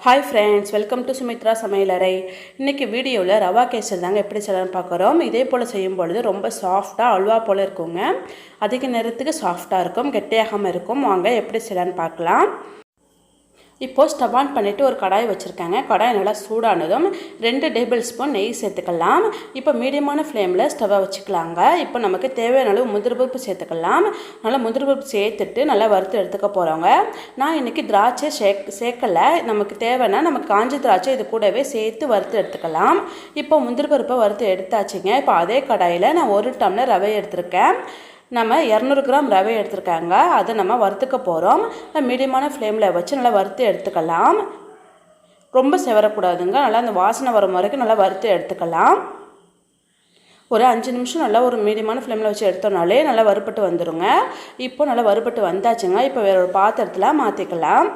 Hi friends, welcome to Sumitra சமையலறை. இன்றைக்கி வீடியோவில் ரவா கேசரி தாங்க எப்படி செய்யலாம்னு பார்க்குறோம். இதே போல் செய்யும் பொழுது ரொம்ப சாஃப்டாக அல்வா போல் இருக்குங்க. அதிக நேரத்துக்கு சாஃப்டாக இருக்கும், கெட்டியாகாமல் இருக்கும். வாங்க எப்படி செய்யலான்னு பார்க்கலாம். இப்போது ஸ்டவ் ஆன் பண்ணிவிட்டு ஒரு கடாய் வச்சுருக்காங்க. கடாய் நல்லா சூடானதும் 2 டேபிள் ஸ்பூன் நெய் சேர்த்துக்கலாம். இப்போ மீடியமான ஃப்ளேமில் ஸ்டவ்வை வச்சுக்கலாங்க. இப்போ நமக்கு தேவையான அளவு முந்திரி பருப்பு சேர்த்துக்கலாம். நல்லா முந்திரி பருப்பு சேர்த்துட்டு நல்லா வறுத்து எடுத்துக்க போகிறோங்க. நான் இன்றைக்கி திராட்சை சேர்க்கலை. நமக்கு தேவைன்னா நமக்கு காஞ்ச திராட்சை இது கூடவே சேர்த்து வறுத்து எடுத்துக்கலாம். இப்போ முந்திரி பருப்பை வறுத்து எடுத்தாச்சுங்க. இப்போ அதே கடாயில் நான் 1 டம்ளர் ரவை எடுத்திருக்கேன். நம்ம 200 கிராம் ரவை எடுத்துருக்காங்க. அதை நம்ம வறுத்துக்க போகிறோம். மீடியமான ஃப்ளேமில் வச்சு நல்லா வறுத்து எடுத்துக்கலாம். ரொம்ப செவரக்கூடாதுங்க. நல்லா அந்த வாசனை வரும் வரைக்கும் நல்லா வறுத்து எடுத்துக்கலாம். ஒரு 5 நிமிஷம் நல்லா ஒரு மீடியமான ஃப்ளேமில் வச்சு எடுத்தோம்னாலே நல்லா வறுபட்டு வந்துடுங்க. இப்போ நல்லா வறுபட்டு வந்தாச்சுங்க. இப்போ வேற ஒரு பாத்திரத்தில் மாற்றிக்கலாம்.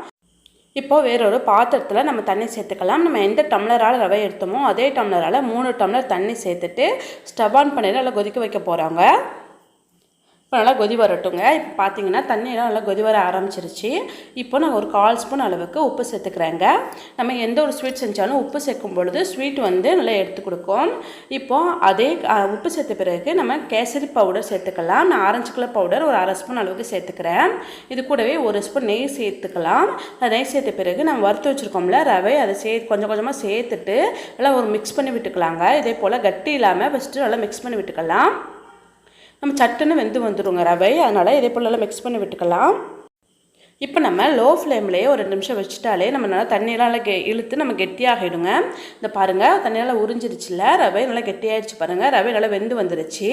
இப்போது வேறொரு பாத்திரத்தில் நம்ம தண்ணி சேர்த்துக்கலாம். நம்ம எந்த டம்ளரால் ரவை எடுத்தோமோ அதே டம்ளரால் 3 டம்ளர் தண்ணி சேர்த்துட்டு ஸ்டவ் ஆன் பண்ணி நல்லா கொதிக்க வைக்க போகிறாங்க. இப்போ நல்லா கொதி வரட்டுங்க. இப்போ பார்த்தீங்கன்னா தண்ணியெல்லாம் நல்லா கொதி வர ஆரம்பிச்சிருச்சு. இப்போ நான் ஒரு 1/4 ஸ்பூன் அளவுக்கு உப்பு சேர்த்துக்கிறேங்க. நம்ம எந்த ஒரு ஸ்வீட் செஞ்சாலும் உப்பு சேர்க்கும் பொழுது ஸ்வீட் நல்லா எடுத்து கொடுக்கும். இப்போது அதே உப்பு சேர்த்த பிறகு நம்ம கேசரி பவுடர் சேர்த்துக்கலாம். நான் ஆரஞ்சு கலர் பவுடர் ஒரு 1/2 ஸ்பூன் அளவுக்கு சேர்த்துக்கிறேன். இது கூடவே 1 ஸ்பூன் நெய் சேர்த்துக்கலாம். நெய் சேர்த்த பிறகு நம்ம வறுத்து வச்சுருக்கோம்ல ரவை, அதை கொஞ்சம் கொஞ்சமாக சேர்த்துட்டு நல்லா ஒரு மிக்ஸ் பண்ணி விட்டுக்கலாங்க. இதே போல் கட்டி இல்லாமல் ஃபஸ்ட்டு நல்லா மிக்ஸ் பண்ணி விட்டுக்கலாம். நம்ம சட்டுன்னு வெந்து வந்துடுங்க ரவை, அதனால் இதே போல் நல்லா மிக்ஸ் பண்ணி விட்டுக்கலாம். இப்போ நம்ம லோ ஃப்ளேம்லேயே ஒரு 2 நிமிஷம் வச்சுட்டாலே நம்ம நல்லா தண்ணியெல்லாம் நல்லா இழுத்து நம்ம கெட்டியாகிடுங்க. இந்த பாருங்கள், தண்ணியெல்லாம் உறிஞ்சிருச்சுல, ரவை நல்லா கெட்டியாகிடுச்சு பாருங்கள். ரவை நல்லா வெந்து வந்துருச்சு.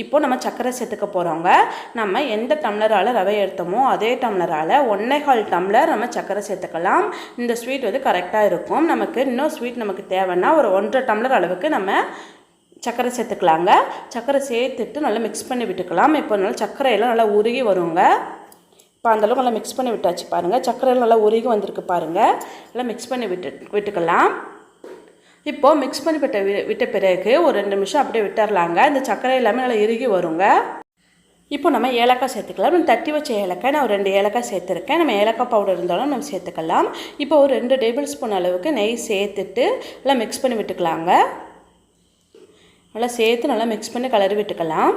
இப்போ நம்ம சர்க்கரை சேர்த்துக்க போகிறோங்க. நம்ம எந்த டம்ளரால் ரவை எடுத்தோமோ அதே டம்ளரால் 1.25 டம்ளர் நம்ம சர்க்கரை சேர்த்துக்கலாம். இந்த ஸ்வீட் கரெக்டாக இருக்கும். நமக்கு இன்னும் ஸ்வீட் நமக்கு தேவைன்னா ஒரு 1.5 டம்ளர் அளவுக்கு நம்ம சர்க்கரை சேர்த்துக்கலாங்க. சர்க்கரை சேர்த்துட்டு நல்லா மிக்ஸ் பண்ணி விட்டுக்கலாம். இப்போ நல்லா சர்க்கரையெல்லாம் நல்லா உருகி வருங்க. இப்போ அந்தளவுக்கு நல்லா மிக்ஸ் பண்ணி விட்டாச்சு பாருங்கள். சர்க்கரையெல்லாம் நல்லா உருகி வந்திருக்கு பாருங்கள். நல்லா மிக்ஸ் பண்ணி விட்டுக்கலாம். இப்போது மிக்ஸ் பண்ணி விட்ட பிறகு ஒரு 2 நிமிஷம் அப்படியே விட்டுறலாங்க. இந்த சர்க்கரை எல்லாமே நல்லா இறுகி வருங்க. இப்போ நம்ம ஏலக்காய் சேர்த்துக்கலாம். நம்ம தட்டி வச்ச ஏலக்காய் நான் ஒரு 2 ஏலக்காய் சேர்த்துருக்கேன். நம்ம ஏலக்காய் பவுடர் இருந்தாலும் நம்ம சேர்த்துக்கலாம். இப்போ ஒரு 2 டேபிள் ஸ்பூன் அளவுக்கு நெய் சேர்த்துட்டு நல்லா மிக்ஸ் பண்ணி விட்டுக்கலாங்க. நல்லா சேர்த்து நல்லா மிக்ஸ் பண்ணி கலரி விட்டுக்கலாம்.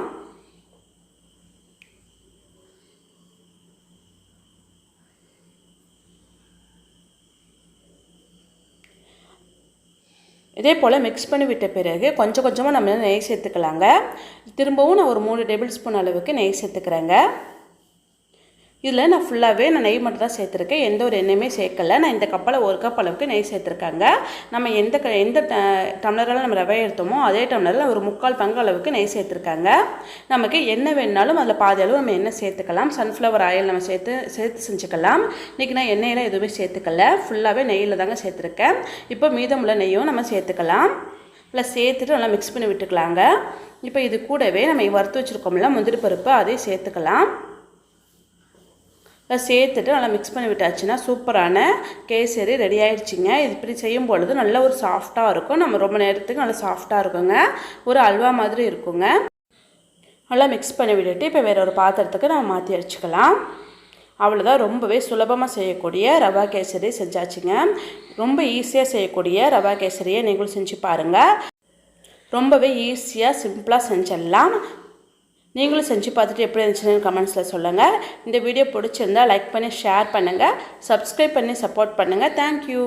இதே போல் மிக்ஸ் பண்ணி விட்ட பிறகு கொஞ்சம் கொஞ்சமாக நம்ம நெய் சேர்த்துக்கலாங்க. திரும்பவும் நான் ஒரு 3 டேபிள் ஸ்பூன் அளவுக்கு நெய் சேர்த்துக்கிறேங்க. இதில் நான் ஃபுல்லாகவே நெய் மட்டும் தான் சேர்த்துருக்கேன். எந்த ஒரு எண்ணெயுமே சேர்க்கலை. நான் இந்த கப்பில் 1 கப் அளவுக்கு நெய் சேர்த்துருக்காங்க. நம்ம எந்த டம்ளரால் நம்ம ரவை எடுத்தோமோ அதே டம்ளரில் ஒரு 3/4 பங்கு அளவுக்கு நெய் சேர்த்துருக்காங்க. நமக்கு எண்ணெய் வேணுனாலும் அதில் பாதி அளவு நம்ம எண்ணெய் சேர்த்துக்கலாம். சன்ஃப்ளவர் ஆயில் நம்ம சேர்த்து செஞ்சுக்கலாம். இன்றைக்கி நான் எண்ணெயெல்லாம் எதுவுமே சேர்த்துக்கல, ஃபுல்லாகவே நெய்யில் தாங்க சேர்த்துருக்கேன். இப்போ மீதமுள்ள நெய்யும் நம்ம சேர்த்துக்கலாம். நல்லா சேர்த்துட்டு நல்லா மிக்ஸ் பண்ணி விட்டுக்கலாங்க. இப்போ இது கூடவே நம்ம வறுத்து வச்சுருக்கோம்ல முந்திரி பருப்பு, அதையும் சேர்த்துக்கலாம். சேர்த்துட்டு நல்லா மிக்ஸ் பண்ணி விட்டாச்சுன்னா சூப்பரான கேசரி ரெடி ஆகிடுச்சிங்க. இது இப்படி செய்யும் பொழுது நல்ல ஒரு சாஃப்டாக இருக்கும். நம்ம ரொம்ப நேரத்துக்கு நல்லா சாஃப்டாக இருக்குங்க. ஒரு அல்வா மாதிரி இருக்குங்க. நல்லா மிக்ஸ் பண்ணி விட்டுட்டு இப்போ வேறு ஒரு பாத்திரத்துக்கு நம்ம மாற்றி வச்சுக்கலாம். அவ்வளோதான், ரொம்பவே சுலபமாக செய்யக்கூடிய ரவா கேசரி செஞ்சாச்சுங்க. ரொம்ப ஈஸியாக செய்யக்கூடிய ரவா கேசரியை நீங்களும் செஞ்சு பாருங்கள். ரொம்பவே ஈஸியாக சிம்பிளாக செஞ்சிடலாம். நீங்களும் செஞ்சு பார்த்துட்டு எப்படி இருந்துச்சுன்னு கமெண்ட்ஸில் சொல்லுங்கள். இந்த வீடியோ பிடிச்சிருந்தால் லைக் பண்ணி ஷேர் பண்ணுங்கள். சப்ஸ்கிரைப் பண்ணி சப்போர்ட் பண்ணுங்கள். தேங்க்யூ.